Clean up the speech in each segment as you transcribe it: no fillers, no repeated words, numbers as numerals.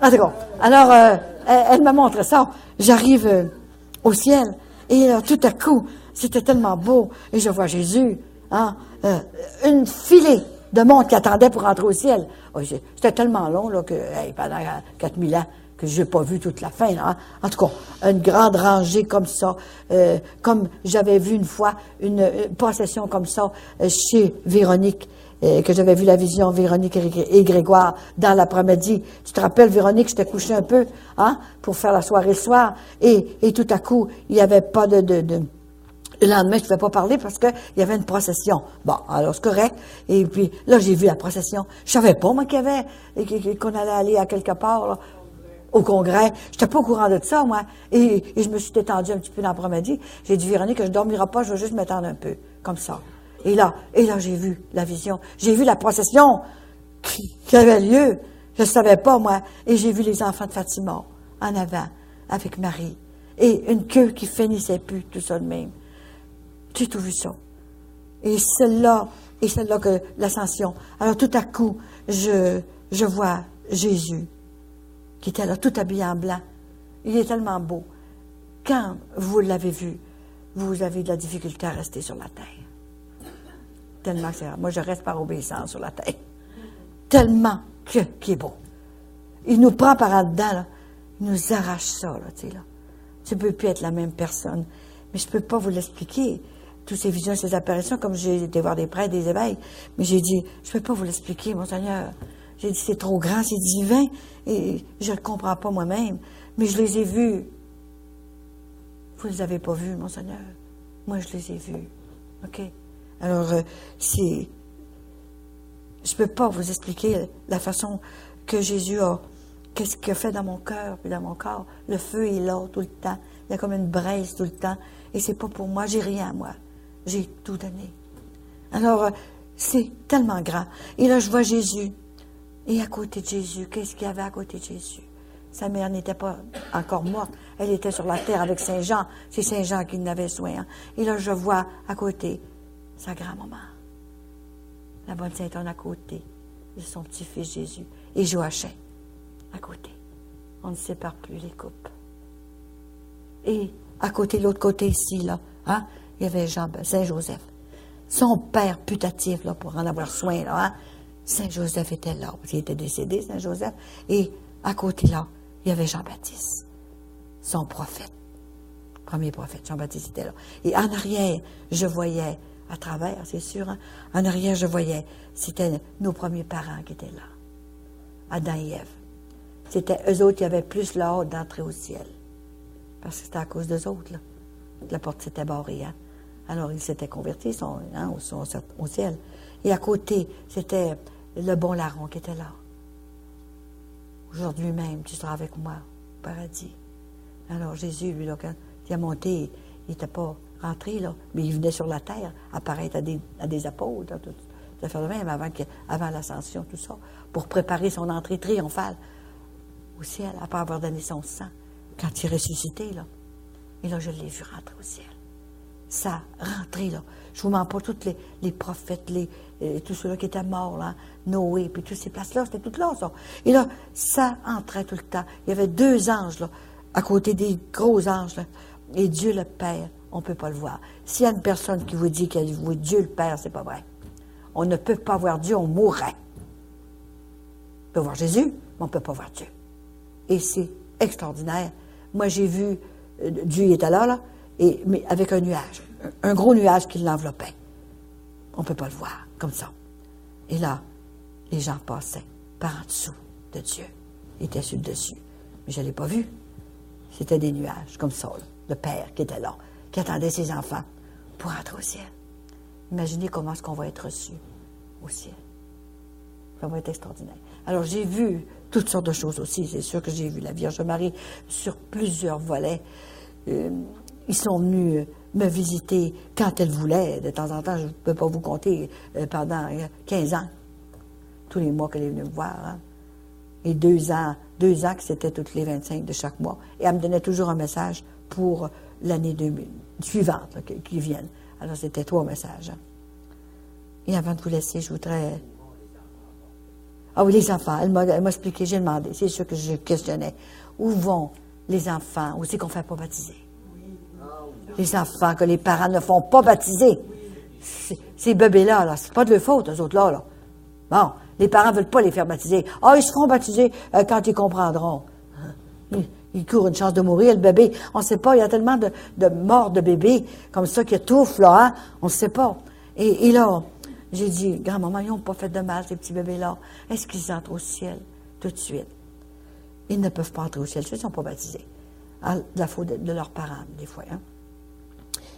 En tout cas, alors, elle m'a montré ça. J'arrive au ciel. Et tout à coup, c'était tellement beau. Et je vois Jésus, hein, une filée de monde qui attendait pour entrer au ciel. Oh, c'était tellement long, là, que, pendant 4000 ans, que je n'ai pas vu toute la fin, là, hein. En tout cas, une grande rangée comme ça, comme j'avais vu une fois, une procession comme ça, chez Véronique, que j'avais vu la vision Véronique et Grégoire dans l'après-midi. Tu te rappelles, Véronique, j'étais couchée un peu, hein, pour faire la soirée le soir, et tout à coup, il n'y avait pas le lendemain, je ne pouvais pas parler parce qu'il y avait une procession. Bon, alors c'est correct. Et puis, là, j'ai vu la procession. Je savais pas, moi, qu'on allait aller à quelque part, là, au congrès. J'étais pas au courant de ça, moi. Et je me suis détendue un petit peu dans l'après-midi. J'ai dit, Véronique, que je dormirai pas, je vais juste m'étendre un peu, comme ça. Et là, j'ai vu la vision. J'ai vu la procession qui avait lieu. Je ne savais pas, moi. Et j'ai vu les enfants de Fatima en avant, avec Marie. Et une queue qui finissait plus, tout ça de même. J'ai tout vu ça. Et celle-là que l'ascension. Alors tout à coup, je vois Jésus, qui était là, tout habillé en blanc. Il est tellement beau. Quand vous l'avez vu, vous avez de la difficulté à rester sur la terre. Tellement que c'est rare. Moi, je reste par obéissance sur la terre. Tellement qu'il est beau. Il nous prend par en dedans, là. Il nous arrache ça, là, tu sais, là. Tu ne peux plus être la même personne. Mais je ne peux pas vous l'expliquer. Toutes ces visions, ces apparitions, comme j'ai été voir des prêtres, des évêques. Mais j'ai dit, je ne peux pas vous l'expliquer, mon Seigneur. J'ai dit, c'est trop grand, c'est divin. Et je ne le comprends pas moi-même. Mais je les ai vus. Vous ne les avez pas vus, mon Seigneur. Moi, je les ai vus. OK? Alors, je ne peux pas vous expliquer la façon que Jésus a, qu'est-ce qu'il a fait dans mon cœur et dans mon corps. Le feu est là tout le temps. Il y a comme une braise tout le temps. Et c'est pas pour moi, j'ai rien, moi. J'ai tout donné. Alors, c'est tellement grand. Et là, je vois Jésus. Et à côté de Jésus, qu'est-ce qu'il y avait à côté de Jésus? Sa mère n'était pas encore morte. Elle était sur la terre avec Saint Jean. C'est Saint Jean qui en avait soin. Hein. Et là, je vois à côté sa grand-maman. La bonne Sainte Anne à côté de son petit-fils Jésus. Et Joachim à côté. On ne sépare plus les couples. Et à côté, l'autre côté ici, là, hein, il y avait Saint-Joseph. Son père putatif, là, pour en avoir soin, là, hein. Saint-Joseph était là, parce qu'il était décédé, Saint-Joseph. Et à côté, là, il y avait Jean-Baptiste, son prophète. Premier prophète, Jean-Baptiste était là. Et en arrière, je voyais, à travers, c'est sûr, hein, en arrière, je voyais, c'était nos premiers parents qui étaient là. Adam et Ève. C'était eux autres qui avaient plus la hâte d'entrer au ciel. Parce que c'était à cause d'eux autres, là. La porte s'était barrée, hein. Alors, ils s'étaient convertis au ciel. Et à côté, c'était le bon larron qui était là. Aujourd'hui même, tu seras avec moi au paradis. Alors, Jésus, lui, là, quand il a monté, il n'était pas rentré, là, mais il venait sur la terre, apparaître à des apôtres, tout ça fait de même avant l'ascension, tout ça, pour préparer son entrée triomphale au ciel, après avoir donné son sang. Quand il est ressuscité, là, et là, je l'ai vu rentrer au ciel. Ça, rentrer, là. Je vous mens pas, tous les prophètes, tous ceux-là qui étaient morts, là, Noé, puis toutes ces places-là, c'était tout là, ça. Et là, ça entrait tout le temps. Il y avait 2 anges, là, à côté des gros anges, là. Et Dieu le Père, on ne peut pas le voir. S'il y a une personne qui vous dit qu'elle voit Dieu le Père, c'est pas vrai. On ne peut pas voir Dieu, on mourrait. On peut voir Jésus, mais on ne peut pas voir Dieu. Et c'est extraordinaire. Moi, j'ai vu, Dieu était là, mais avec un nuage, un gros nuage qui l'enveloppait. On ne peut pas le voir, comme ça. Et là, les gens passaient par en dessous de Dieu. Ils étaient sur le dessus. Mais je ne l'ai pas vu. C'était des nuages, comme ça, là. Le Père qui était là, qui attendait ses enfants pour entrer au ciel. Imaginez comment est-ce qu'on va être reçu au ciel. Ça va être extraordinaire. Alors, j'ai vu toutes sortes de choses aussi. C'est sûr que j'ai vu la Vierge Marie sur plusieurs volets. Ils sont venus me visiter quand elle voulait. De temps en temps, je ne peux pas vous compter, pendant 15 ans. Tous les mois qu'elle est venue me voir. Hein. Et 2 ans que c'était toutes les 25 de chaque mois. Et elle me donnait toujours un message pour l'année suivante, là, qui vienne. Alors, c'était 3 messages. Hein. Et avant de vous laisser, je voudrais... Ah oui, les enfants. Elle m'a expliqué, j'ai demandé, c'est sûr que je questionnais. Où vont les enfants? Où c'est qu'on ne fait pas baptiser? Les enfants que les parents ne font pas baptiser. Ces bébés-là, là, c'est pas de leur faute, eux autres-là. Là. Bon, les parents ne veulent pas les faire baptiser. Ah, ils se feront baptiser quand ils comprendront. Ils courent une chance de mourir, le bébé. On ne sait pas, il y a tellement de morts de bébés comme ça qui étouffent, là, hein? On ne sait pas. Et là, j'ai dit, grand-maman, ils n'ont pas fait de mal, ces petits bébés-là. Est-ce qu'ils entrent au ciel tout de suite? Ils ne peuvent pas entrer au ciel, ils ne sont pas baptisés. À la faute de leurs parents, des fois. Hein?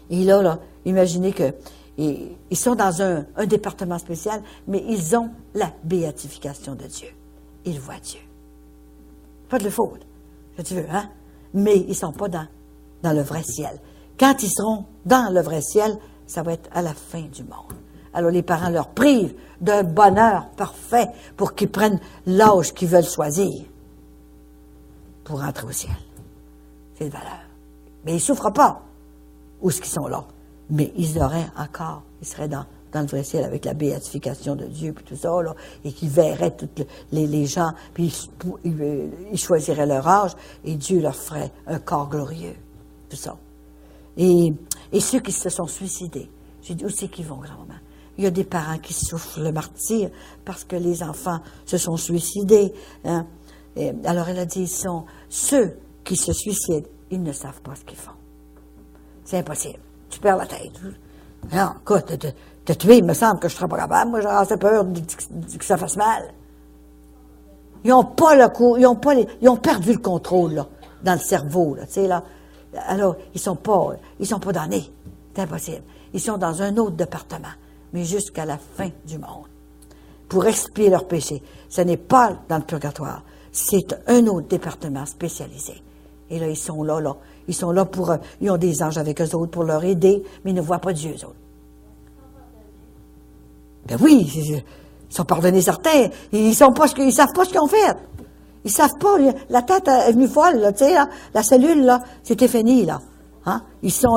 Et là, imaginez que ils sont dans un département spécial, mais ils ont la béatification de Dieu. Ils voient Dieu. Pas de leur faute, si tu veux, hein? Mais ils ne sont pas dans le vrai ciel. Quand ils seront dans le vrai ciel, ça va être à la fin du monde. Alors les parents leur privent d'un bonheur parfait pour qu'ils prennent l'âge qu'ils veulent choisir pour entrer au ciel. C'est de valeur. Mais ils ne souffrent pas où est-ce qu'ils sont là. Mais ils auraient encore, ils seraient dans le vrai ciel avec la béatification de Dieu, puis tout ça, là, et qu'ils verraient tous les gens, puis ils choisiraient leur âge, et Dieu leur ferait un corps glorieux. Tout ça. Et ceux qui se sont suicidés, j'ai dit, où c'est qu'ils vont, grand-maman? Il y a des parents qui souffrent le martyre parce que les enfants se sont suicidés. Hein? Alors elle a dit, ceux qui se suicident, ils ne savent pas ce qu'ils font. C'est impossible. Tu perds la tête. Non, écoute, te tuer, il me semble que je ne serais pas capable. Moi, j'ai assez peur que ça fasse mal. Ils n'ont pas le coup, ils ont perdu le contrôle, là, dans le cerveau, là, tu sais, là. Alors, ils sont pas damnés. C'est impossible. Ils sont dans un autre département, mais jusqu'à la fin du monde. Pour expier leurs péchés. Ce n'est pas dans le purgatoire. C'est un autre département spécialisé. Et là, ils sont là. Ils sont là ils ont des anges avec eux autres pour leur aider, mais ils ne voient pas Dieu, eux autres. Ben oui, ils sont pardonnés certains. Ils savent pas ce qu'ils ont fait. Ils savent pas. La tête est venue folle, là, tu sais, là, la cellule, là, c'était fini, là. Hein? Ils sont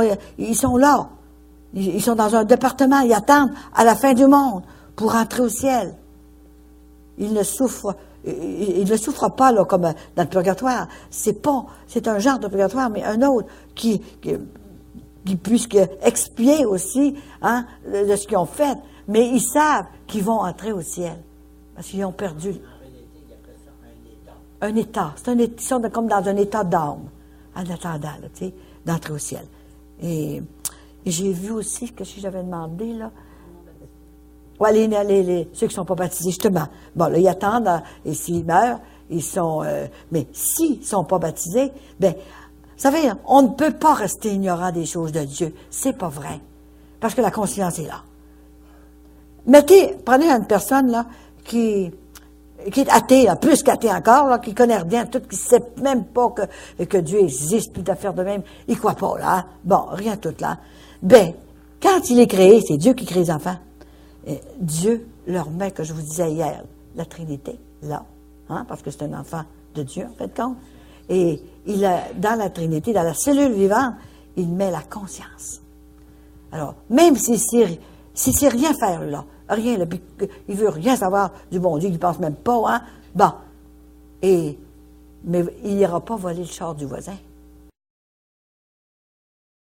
là. Ils sont dans un département. Ils attendent à la fin du monde pour entrer au ciel. Ils ne souffrent pas, là, comme dans le purgatoire. C'est un genre de purgatoire, mais un autre qui puisse expier aussi, hein, de ce qu'ils ont fait. Mais ils savent qu'ils vont entrer au ciel. Parce qu'ils ont perdu. Un état. Ils sont comme dans un état d'âme. En attendant, là, tu sais, d'entrer au ciel. Et j'ai vu aussi que si j'avais demandé, là, ouais, ceux qui ne sont pas baptisés, justement. Bon, là, ils attendent, et s'ils meurent, ils sont... mais s'ils ne sont pas baptisés, bien, vous savez, on ne peut pas rester ignorant des choses de Dieu. C'est pas vrai. Parce que la conscience est là. Prenez une personne, là, qui est athée, là, plus qu'athée encore, là, qui connaît rien, tout, qui ne sait même pas que Dieu existe, tout à faire de même. Il ne croit pas, là. Hein? Bon, rien tout, là. Ben, quand il est créé, c'est Dieu qui crée les enfants. Et Dieu leur met, que je vous disais hier, la Trinité, là, hein, parce que c'est un enfant de Dieu, en fait, compte. Et dans la Trinité, dans la cellule vivante, il met la conscience. Alors, même s'il sait rien faire, là, rien, là, il veut rien savoir du bon Dieu, il ne pense même pas, hein, bon. Mais il n'ira pas voler le char du voisin.